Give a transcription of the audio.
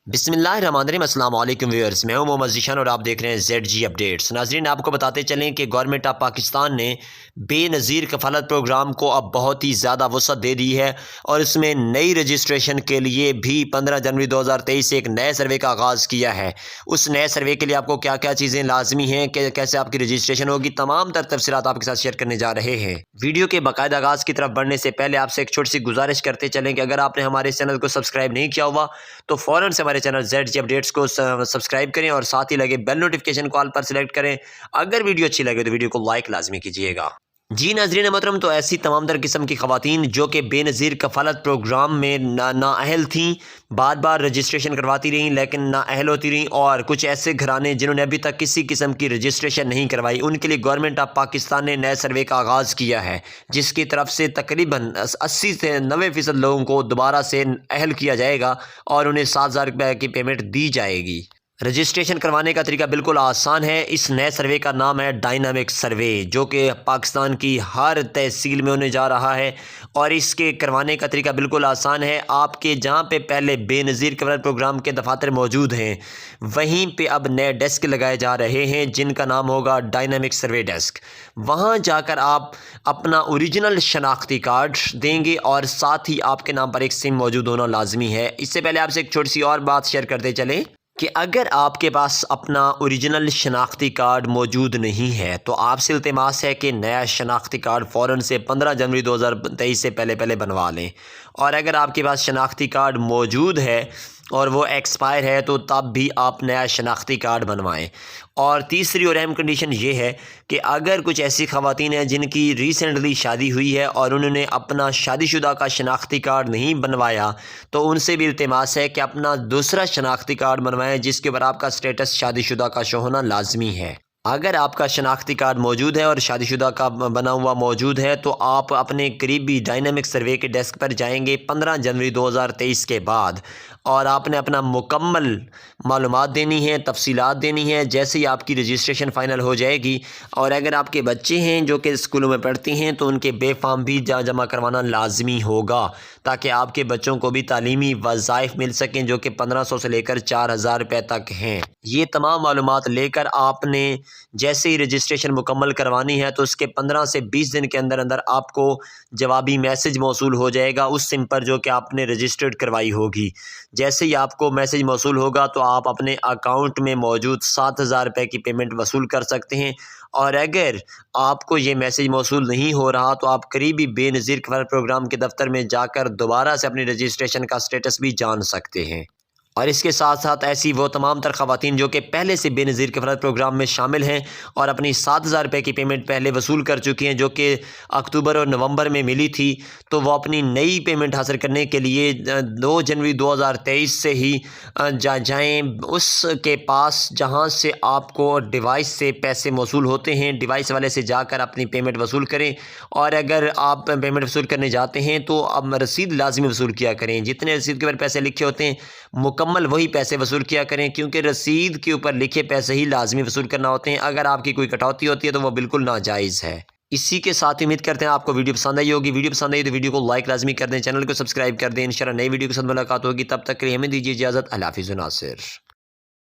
बिस्मिल्लाहिर्रहमानिर्रहीम। अस्सलाम वालेकुम व्यूअर्स, मैं हूं मोहम्मद ज़ीशान और आप देख रहे हैं ZG अपडेट्स। नाज़रीन, आपको बताते चलें कि गवर्नमेंट ऑफ पाकिस्तान ने बेनज़ीर कफ़ालत प्रोग्राम को अब बहुत ही ज़्यादा वसअत दे दी है और इसमें नई रजिस्ट्रेशन के लिए भी 15 जनवरी 2023 से एक नए सर्वे का आगाज़ किया है। उस नए सर्वे के लिए आपको क्या क्या चीज़ें लाजमी हैं, कैसे आपकी रजिस्ट्रेशन होगी, तमाम तर तफसीलात आपके साथ शेयर करने जा रहे हैं। वीडियो के बाकायदा आगाज़ की तरफ बढ़ने से पहले आपसे एक छोटी सी गुजारिश करते चलें कि अगर आपने हमारे चैनल को सब्सक्राइब नहीं किया हुआ तो फ़ौरन से हमारे चैनल ZG अपडेट्स को सब्सक्राइब करें और साथ ही लगे बेल नोटिफिकेशन कॉल पर सिलेक्ट करें। अगर वीडियो अच्छी लगे तो वीडियो को लाइक लाजमी कीजिएगा। जी नाज़रीन मोहतरम, तो ऐसी तमाम तर किस्म की ख़वातीन जो कि बेनज़ीर कफ़ालत प्रोग्राम में नाअहल थीं, बार बार रजिस्ट्रेशन करवाती रहीं लेकिन नाअहल होती रहीं, और कुछ ऐसे घराने जिन्होंने अभी तक किसी किस्म की रजिस्ट्रेशन नहीं करवाई, उनके लिए गवर्नमेंट ऑफ पाकिस्तान ने नए सर्वे का आगाज़ किया है, जिसकी तरफ से तकरीबन 80 से 90% लोगों को दोबारा से अहल किया जाएगा और उन्हें 7,000 रुपये की पेमेंट दी जाएगी। रजिस्ट्रेशन करवाने का तरीका बिल्कुल आसान है। इस नए सर्वे का नाम है डायनामिक सर्वे, जो कि पाकिस्तान की हर तहसील में होने जा रहा है और इसके करवाने का तरीका बिल्कुल आसान है। आपके जहां पे पहले बेनज़ीर कफ़ालत प्रोग्राम के दफातर मौजूद हैं, वहीं पे अब नए डेस्क लगाए जा रहे हैं जिनका नाम होगा डायनामिक सर्वे डेस्क। वहां जाकर आप अपना ओरिजिनल शनाख्ती कार्ड देंगे और साथ ही आपके नाम पर एक सिम मौजूद होना लाजमी है। इससे पहले आपसे एक छोटी सी और बात शेयर करते चलें कि अगर आपके पास अपना ओरिजिनल शनाख्ती कार्ड मौजूद नहीं है तो आपसे इल्तिमास है कि नया शनाख्ती कार्ड फ़ौरन से 15 जनवरी 2023 से पहले पहले लें। और अगर आपके पास शनाख्ती कार्ड मौजूद है और वो एक्सपायर है तो तब भी आप नया शनाख्ती कार्ड बनवाएं। और तीसरी और अहम कंडीशन ये है कि अगर कुछ ऐसी ख़वातीन हैं जिनकी रिसेंटली शादी हुई है और उन्होंने अपना शादीशुदा का शनाख्ती कार्ड नहीं बनवाया, तो उनसे भी इल्तिमास है कि अपना दूसरा शनाख्ती कार्ड बनवाएं जिसके ऊपर आपका स्टेटस शादीशुदा का शो होना लाजमी है। अगर आपका शनाख्ती कार्ड मौजूद है और शादीशुदा का बना हुआ मौजूद है तो आप अपने करीबी डायनामिक सर्वे के डेस्क पर जाएंगे 15 जनवरी 2023 के बाद, और आपने अपना मुकम्मल मालूमात देनी है, तफसीलात देनी है। जैसे ही आपकी रजिस्ट्रेशन फ़ाइनल हो जाएगी, और अगर आपके बच्चे हैं जो कि स्कूलों में पढ़ते हैं तो उनके बे फार्म भी जमा करवाना लाजमी होगा, ताकि आपके बच्चों को भी तालीमी वज़ाइफ मिल सकें जो कि 1500 से लेकर 4,000 रुपये तक हैं। ये तमाम मालूमात लेकर आपने जैसे ही रजिस्ट्रेशन मुकम्मल करवानी है तो उसके 15 से 20 दिन के अंदर अंदर आपको जवाबी मैसेज मौसूल हो जाएगा उस सिम पर जो कि आपने रजिस्टर्ड करवाई होगी। जैसे ही आपको मैसेज मौसूल होगा तो आप अपने अकाउंट में मौजूद 7,000 रुपये की पेमेंट वसूल कर सकते हैं। और अगर आपको ये मैसेज मौसूल नहीं हो रहा तो आप करीबी बेनज़ीर कफ़ालत प्रोग्राम के दफ्तर में जाकर दोबारा से अपनी रजिस्ट्रेशन का स्टेटस भी जान सकते हैं। और इसके साथ साथ ऐसी वो तमाम तर ख़वातीन जो कि पहले से बेनज़ीर कफ़ालत प्रोग्राम में शामिल हैं और अपनी 7,000 रुपये की पेमेंट पहले वसूल कर चुकी हैं, जो कि अक्टूबर और नवंबर में मिली थी, तो वो अपनी नई पेमेंट हासिल करने के लिए 2 जनवरी 2023 से ही जाएँ उसके पास जहां से आपको डिवाइस से पैसे मौसूल होते हैं। डिवाइस वाले से जाकर अपनी पेमेंट वसूल करें, और अगर आप पेमेंट वसूल करने जाते हैं तो अब रसीद लाजमी वसूल किया करें। जितने रसीद के ऊपर पैसे लिखे होते हैं मुकम्मल वही पैसे वसूल किया करें, क्योंकि रसीद के ऊपर लिखे पैसे ही लाजमी वसूल करना होते हैं। अगर आपकी कोई कटौती होती है तो वो बिल्कुल नाजायज़ है। इसी के साथ उम्मीद करते हैं आपको वीडियो पसंद आई होगी। वीडियो पसंद आई तो वीडियो को लाइक लाजमी कर दें, चैनल को सब्सक्राइब कर दें। इंशाल्लाह नई वीडियो के साथ मुलाकात होगी, तब तक के लिए हमें दीजिए इजाज़त। अल्लाह हाफ़िज़ नासिर।